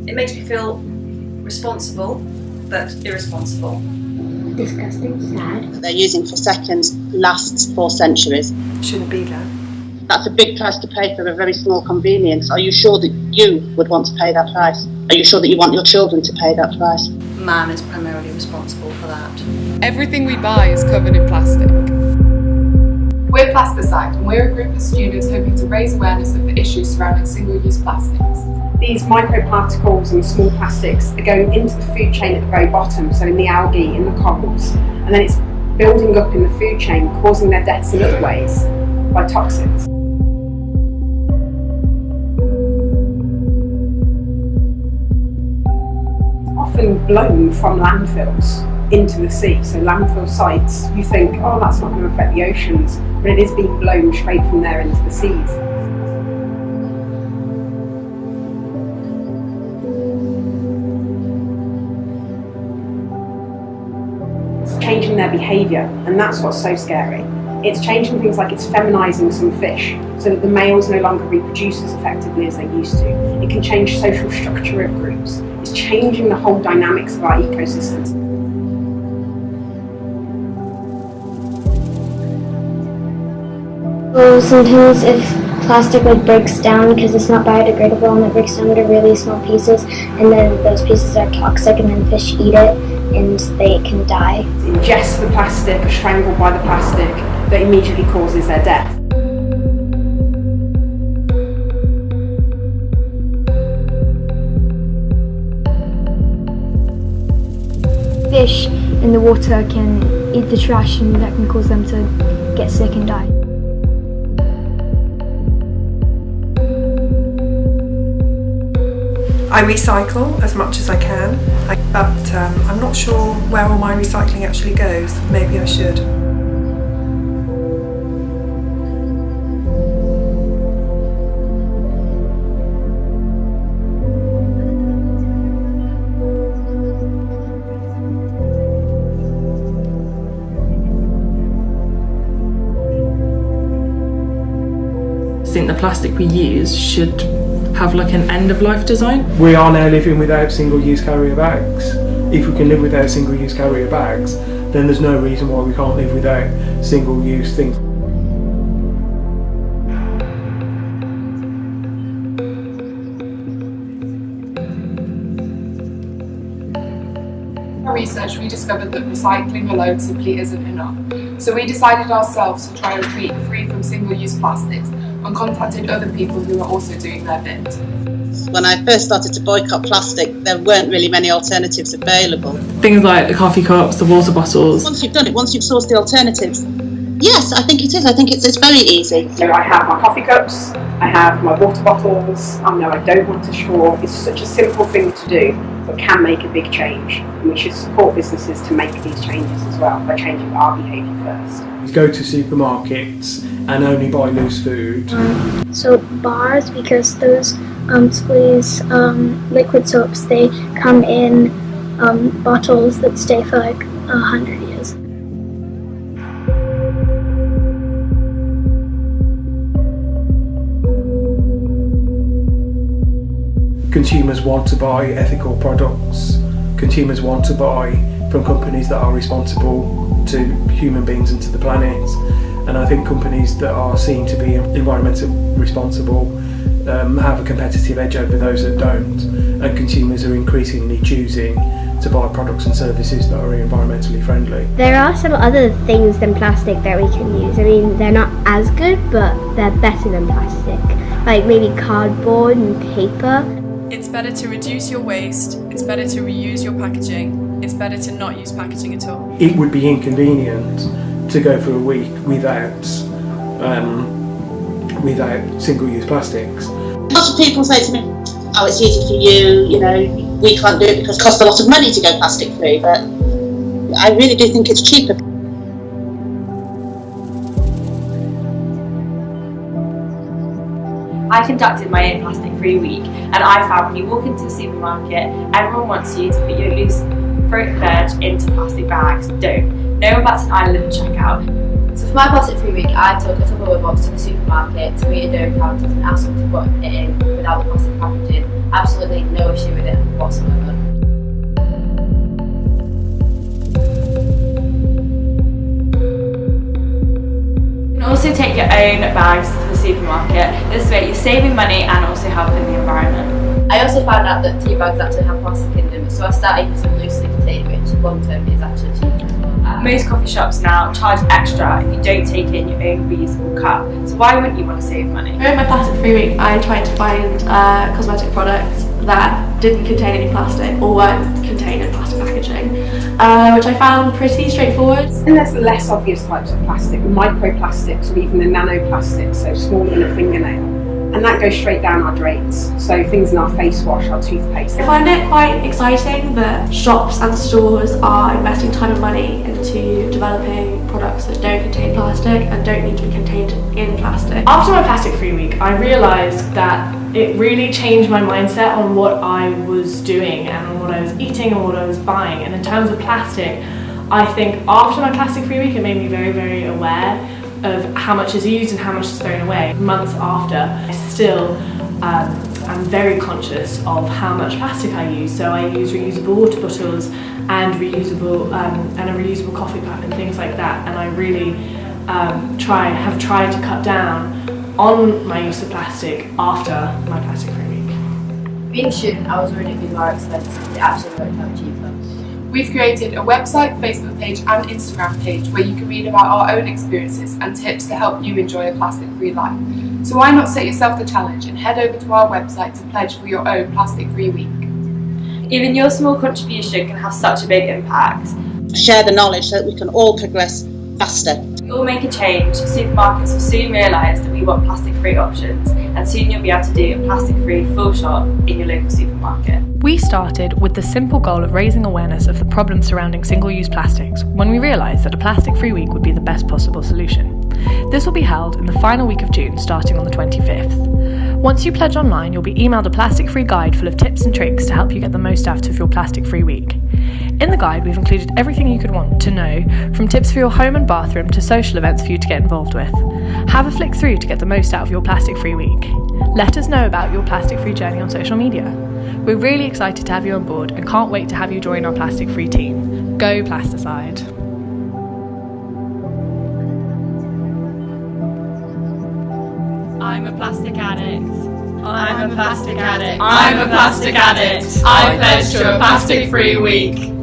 It makes me feel responsible, but irresponsible. Disgusting, sad. That they're using for seconds lasts for centuries. Shouldn't be there. That's a big price to pay for a very small convenience. Are you sure that you would want to pay that price? Are you sure that you want your children to pay that price? Man is primarily responsible for that. Everything we buy is covered in plastic. We're Plasticide, and we're a group of students hoping to raise awareness of the issues surrounding single-use plastics. These microparticles and small plastics are going into the food chain at the very bottom, so in the algae, in the corals, and then it's building up in the food chain, causing their deaths in other ways by toxins. Often blown from landfills into the sea. So landfill sites, you think, oh, that's not going to affect the oceans, but it is being blown straight from there into the seas. It's changing their behaviour, and that's what's so scary. It's changing things like it's feminising some fish so that the males no longer reproduce as effectively as they used to. It can change social structure of groups. It's changing the whole dynamics of our ecosystems. Well, sometimes if plastic breaks down because it's not biodegradable and it breaks down into really small pieces, and then those pieces are toxic and then fish eat it and they can die. Ingest the plastic, are strangled by the plastic, that immediately causes their death. Fish in the water can eat the trash, and that can cause them to get sick and die. I recycle as much as I can, but I'm not sure where all my recycling actually goes. Maybe I should. I think the plastic we use should have like an end-of-life design. We are now living without single-use carrier bags. If we can live without single-use carrier bags, then there's no reason why we can't live without single-use things. In our research, we discovered that recycling alone simply isn't enough. So we decided ourselves to try a week free from single-use plastics, and contacted other people who are also doing their bit. When I first started to boycott plastic, there weren't really many alternatives available. Things like the coffee cups, the water bottles. Once you've done it, once you've sourced the alternatives, yes, I think it is. I think it's very easy. So I have my coffee cups, I have my water bottles, I know I don't want a straw. It's such a simple thing to do, but can make a big change. And we should support businesses to make these changes as well, by changing our behaviour first. Go to supermarkets and only buy loose food. So bars, because those squeeze liquid soaps, they come in bottles that stay for like 100 years. Consumers want to buy ethical products. Consumers want to buy from companies that are responsible to human beings and to the planet. And I think companies that are seen to be environmentally responsible have a competitive edge over those that don't. And consumers are increasingly choosing to buy products and services that are environmentally friendly. There are some other things than plastic that we can use. I mean, they're not as good, but they're better than plastic. Like maybe cardboard and paper. It's better to reduce your waste, it's better to reuse your packaging, it's better to not use packaging at all. It would be inconvenient to go for a week without single-use plastics. Lots of people say to me, oh, it's easy for you, we can't do it because it costs a lot of money to go plastic-free, but I really do think it's cheaper. I conducted my own plastic-free week, and I found when you walk into the supermarket, everyone wants you to put your loose fruit and veg into plastic bags. Don't. No one bats an eyelid at the checkout. So for my plastic-free week, I took a Tupperware box to the supermarket to meet a dough counters and asked them to put it in without the plastic packaging. absolutely no issue with it whatsoever. You can also take your own bags to the supermarket. This way you're saving money and also helping the environment. I also found out that tea bags actually have plastic in them, so I started using loose leaf tea, which long term is actually cheaper. Most coffee shops now charge extra if you don't take in your own reusable cup. So why wouldn't you want to save money? During my plastic free week, I tried to find cosmetic products that didn't contain any plastic or weren't contained in plastic packaging, which I found pretty straightforward. And there's the less obvious types of plastic, the microplastics or even the nanoplastics, so smaller than a fingernail. And that goes straight down our drains. So things in our face wash, our toothpaste. I find it quite exciting that shops and stores are investing time and money into developing products that don't contain plastic and don't need to be contained in plastic. After my plastic free week, I realised that it really changed my mindset on what I was doing and what I was eating and what I was buying. And in terms of plastic, I think after my plastic free week, it made me very, very aware of how much is used and how much is thrown away. Months after, I still am very conscious of how much plastic I use. So I use reusable water bottles and a reusable coffee cup and things like that. And I really have tried to cut down on my use of plastic after my plastic free week. Being a student, I was worried it'd be more expensive. It actually worked out cheaper. We've created a website, Facebook page and Instagram page where you can read about our own experiences and tips to help you enjoy a plastic-free life. So why not set yourself the challenge and head over to our website to pledge for your own plastic-free week. Even your small contribution can have such a big impact. Share the knowledge so that we can all progress faster. We all make a change. Supermarkets will soon realise that we want plastic-free options, and soon you'll be able to do a plastic-free full shop in your local supermarket. We started with the simple goal of raising awareness of the problems surrounding single-use plastics when we realised that a plastic-free week would be the best possible solution. This will be held in the final week of June, starting on the 25th. Once you pledge online, you'll be emailed a plastic-free guide full of tips and tricks to help you get the most out of your plastic-free week. In the guide, we've included everything you could want to know, from tips for your home and bathroom to social events for you to get involved with. Have a flick through to get the most out of your plastic-free week. Let us know about your plastic-free journey on social media. We're really excited to have you on board and can't wait to have you join our plastic-free team. Go Plasticide! I'm a plastic addict. I'm a plastic addict. I'm a plastic addict. I pledge to a plastic-free week.